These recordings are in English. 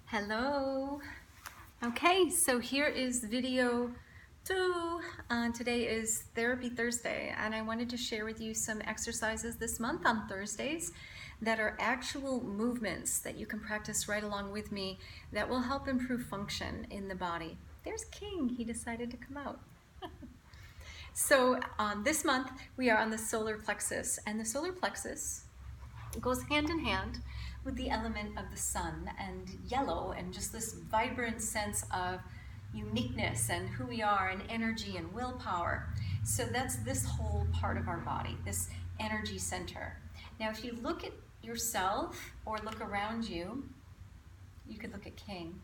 Hello. Okay, so here is video 2. Today is Therapy Thursday, and I wanted to share with you some exercises this month on Thursdays that are actual movements that you can practice right along with me that will help improve function in the body. There's King, he decided to come out. So this month we are on the solar plexus, and the solar plexus goes hand in hand with the element of the sun and yellow and just this vibrant sense of uniqueness and who we are and energy and willpower. So that's this whole part of our body, this energy center. Now if you look at yourself or look around you, you could look at King,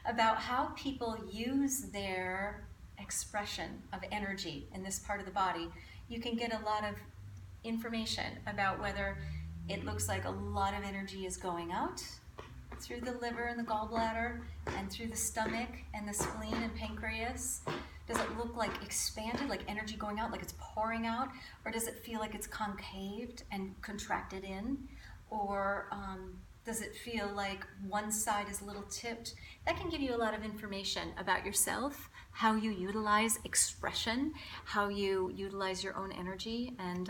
about how people use their expression of energy in this part of the body, you can get a lot of information about whether it looks like a lot of energy is going out through the liver and the gallbladder and through the stomach and the spleen and pancreas. Does it look like expanded, like energy going out, like it's pouring out? Or does it feel like it's concaved and contracted in? Or does it feel like one side is a little tipped? That can give you a lot of information about yourself, how you utilize expression, how you utilize your own energy, and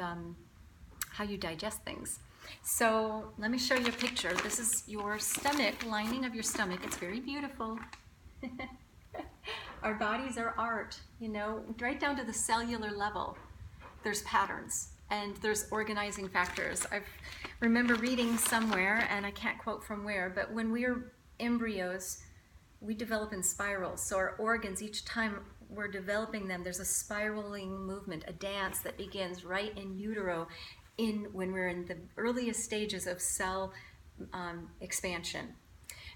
how you digest things. So let me show you a picture. This is your stomach, lining of your stomach. It's very beautiful. Our bodies are art, you know, right down to the cellular level. There's patterns and there's organizing factors. I remember reading somewhere, and I can't quote from where, but when we're embryos, we develop in spirals. So our organs, each time we're developing them, there's a spiraling movement, a dance that begins right in utero, when we're in the earliest stages of cell expansion.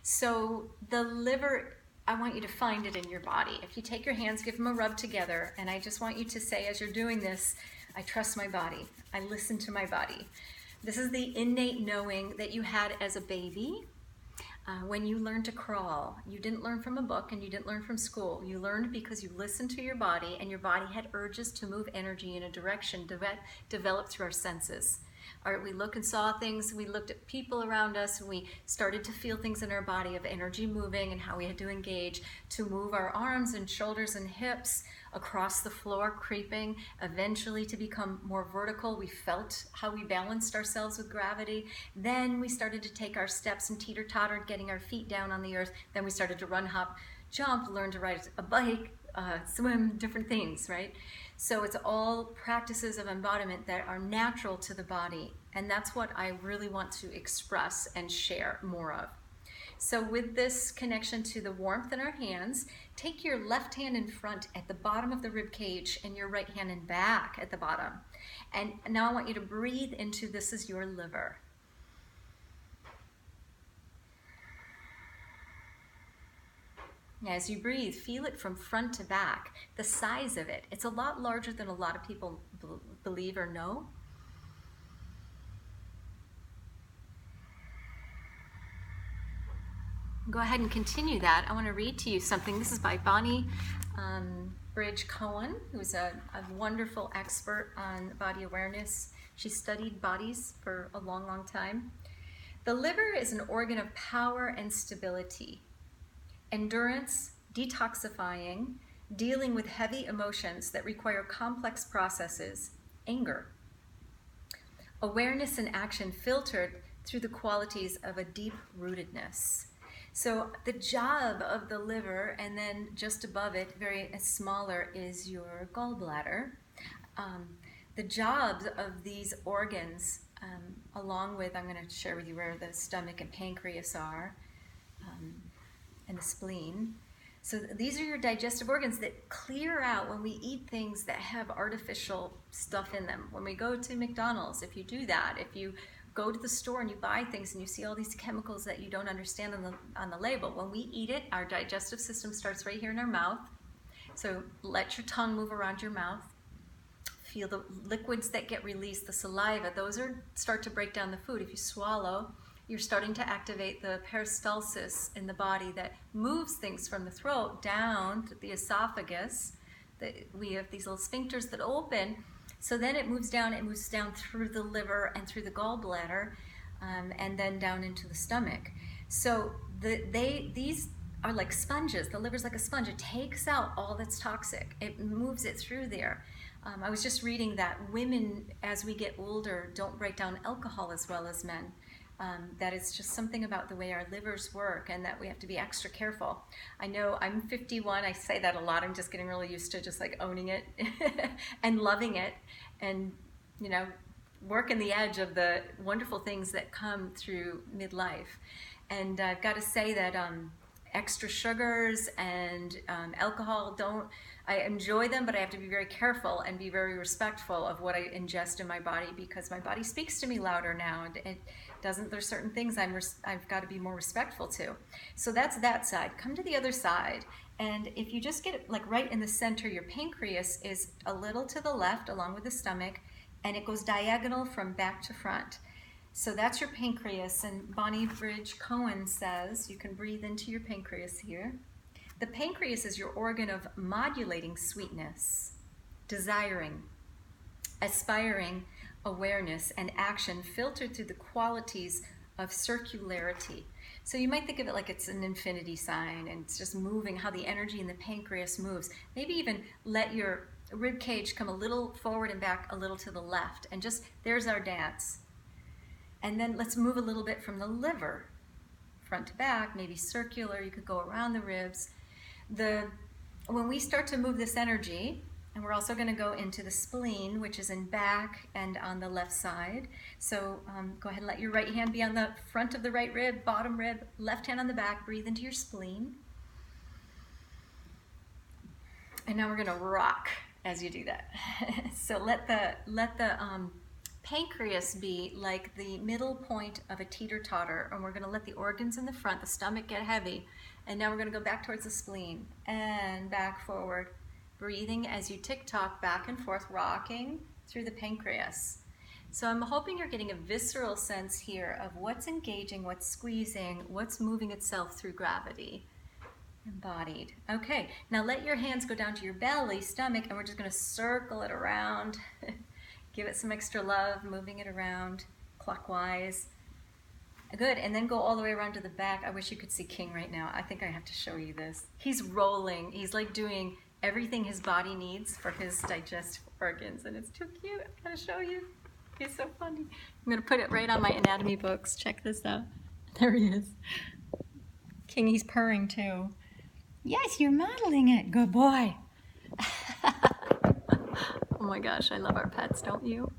So the liver, I want you to find it in your body. If you take your hands, give them a rub together, and I just want you to say as you're doing this, I trust my body. I listen to my body. This is the innate knowing that you had as a baby. When you learned to crawl, you didn't learn from a book and you didn't learn from school. You learned because you listened to your body, and your body had urges to move energy in a direction developed through our senses. We looked and saw things, we looked at people around us, and we started to feel things in our body of energy moving and how we had to engage to move our arms and shoulders and hips across the floor, creeping, eventually to become more vertical. We felt how we balanced ourselves with gravity. Then we started to take our steps and teeter-totter, getting our feet down on the earth. Then we started to run, hop, jump, learn to ride a bike, swim, different things, right? So it's all practices of embodiment that are natural to the body, and that's what I really want to express and share more of. So with this connection to the warmth in our hands, take your left hand in front at the bottom of the rib cage and your right hand in back at the bottom. And now I want you to breathe into this is your liver. As you breathe, feel it from front to back, the size of it. It's a lot larger than a lot of people believe or know. Go ahead and continue that. I want to read to you something. This is by Bonnie Bridge Cohen, who's a wonderful expert on body awareness. She studied bodies for a long, long time. The liver is an organ of power and stability, endurance, detoxifying, dealing with heavy emotions that require complex processes, anger, awareness and action filtered through the qualities of a deep rootedness. So the job of the liver, and then just above it, very smaller, is your gallbladder. The jobs of these organs, along with, I'm going to share with you where the stomach and pancreas are, and the spleen. So these are your digestive organs that clear out when we eat things that have artificial stuff in them. When we go to McDonald's, if you do that, if you go to the store and you buy things and you see all these chemicals that you don't understand on the label, when we eat it, our digestive system starts right here in our mouth. So let your tongue move around your mouth. Feel the liquids that get released, the saliva, those start to break down the food. If you swallow, you're starting to activate the peristalsis in the body that moves things from the throat down to the esophagus. We have these little sphincters that open. So then it moves down through the liver and through the gallbladder, and then down into the stomach. So these are like sponges. The liver's like a sponge. It takes out all that's toxic. It moves it through there. I was just reading that women, as we get older, don't break down alcohol as well as men. That it's just something about the way our livers work, and that we have to be extra careful. I know I'm 51. I say that a lot. I'm just getting really used to just like owning it and loving it, and you know, working the edge of the wonderful things that come through midlife. And I've got to say that extra sugars and alcohol, I enjoy them, but I have to be very careful and be very respectful of what I ingest in my body, because my body speaks to me louder now, and it doesn't. There's certain things I've got to be more respectful to. So that's that side. Come to the other side, and if you just get it like right in the center, your pancreas is a little to the left along with the stomach, and it goes diagonal from back to front. So that's your pancreas, and Bonnie Bridge Cohen says you can breathe into your pancreas here. The pancreas is your organ of modulating sweetness, desiring, aspiring, awareness, and action filtered through the qualities of circularity. So you might think of it like it's an infinity sign, and it's just moving, how the energy in the pancreas moves. Maybe even let your rib cage come a little forward and back, a little to the left, and just, there's our dance. And then let's move a little bit from the liver, front to back, maybe circular. You could go around the ribs. When we start to move this energy, and we're also going to go into the spleen, which is in back and on the left side. So go ahead and let your right hand be on the front of the right rib, bottom rib, left hand on the back. Breathe into your spleen. And now we're going to rock as you do that. So let the pancreas be like the middle point of a teeter-totter, and we're going to let the organs in the front, the stomach, get heavy. And now we're going to go back towards the spleen and back forward, breathing as you tick-tock back and forth, rocking through the pancreas. So I'm hoping you're getting a visceral sense here of what's engaging, what's squeezing, what's moving itself through gravity. Embodied. Okay, now let your hands go down to your belly, stomach, and we're just going to circle it around. Give it some extra love, moving it around clockwise. Good, and then go all the way around to the back. I wish you could see King right now. I think I have to show you this. He's rolling. He's like doing everything his body needs for his digestive organs, and it's too cute. I gotta show you. He's so funny. I'm gonna put it right on my anatomy books. Check this out. There he is. King, he's purring too. Yes, you're modeling it. Good boy. Oh my gosh, I love our pets, don't you?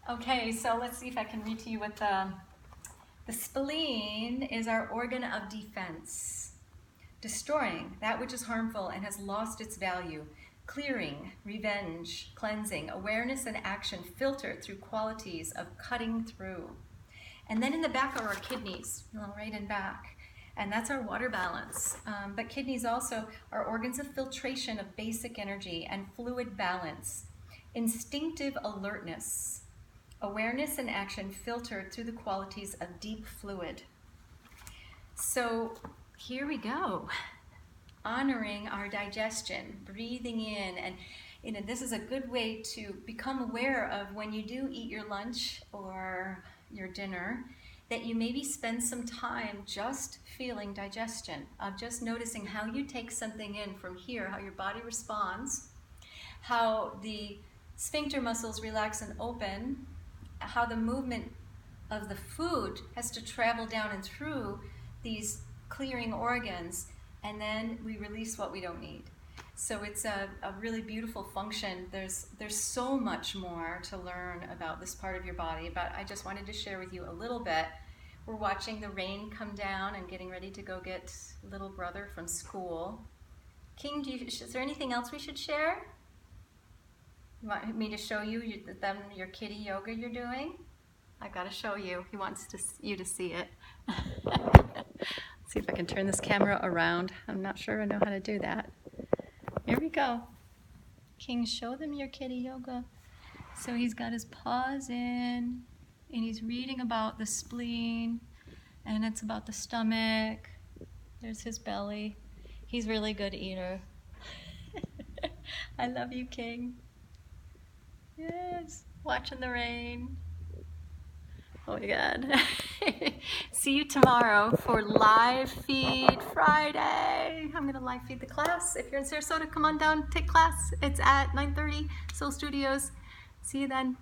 Okay, so let's see if I can read to you what the spleen is. Our organ of defense, destroying that which is harmful and has lost its value, clearing, revenge, cleansing, awareness and action filtered through qualities of cutting through. And then in the back are our kidneys, right in back. And that's our water balance. But kidneys also are organs of filtration of basic energy and fluid balance, instinctive alertness, awareness and action filtered through the qualities of deep fluid. So here we go, honoring our digestion, breathing in, and this is a good way to become aware of when you do eat your lunch or your dinner, that you maybe spend some time just feeling digestion, of just noticing how you take something in from here, how your body responds, how the sphincter muscles relax and open, how the movement of the food has to travel down and through these clearing organs, and then we release what we don't need. So it's a really beautiful function. There's so much more to learn about this part of your body, but I just wanted to share with you a little bit. We're watching the rain come down and getting ready to go get little brother from school. King, is there anything else we should share? You want me to show you your kitty yoga you're doing? I gotta show you. He wants you to see it. Let's see if I can turn this camera around. I'm not sure I know how to do that. Here we go. King, show them your kitty yoga. So he's got his paws in, and he's reading about the spleen, and it's about the stomach. There's his belly. He's a really good eater. I love you, King. Yes, watching the rain. Oh my God. See you tomorrow for Live Feed Friday. I'm gonna live feed the class. If you're in Sarasota, come on down, take class. It's at 9:30, Soul Studios. See you then.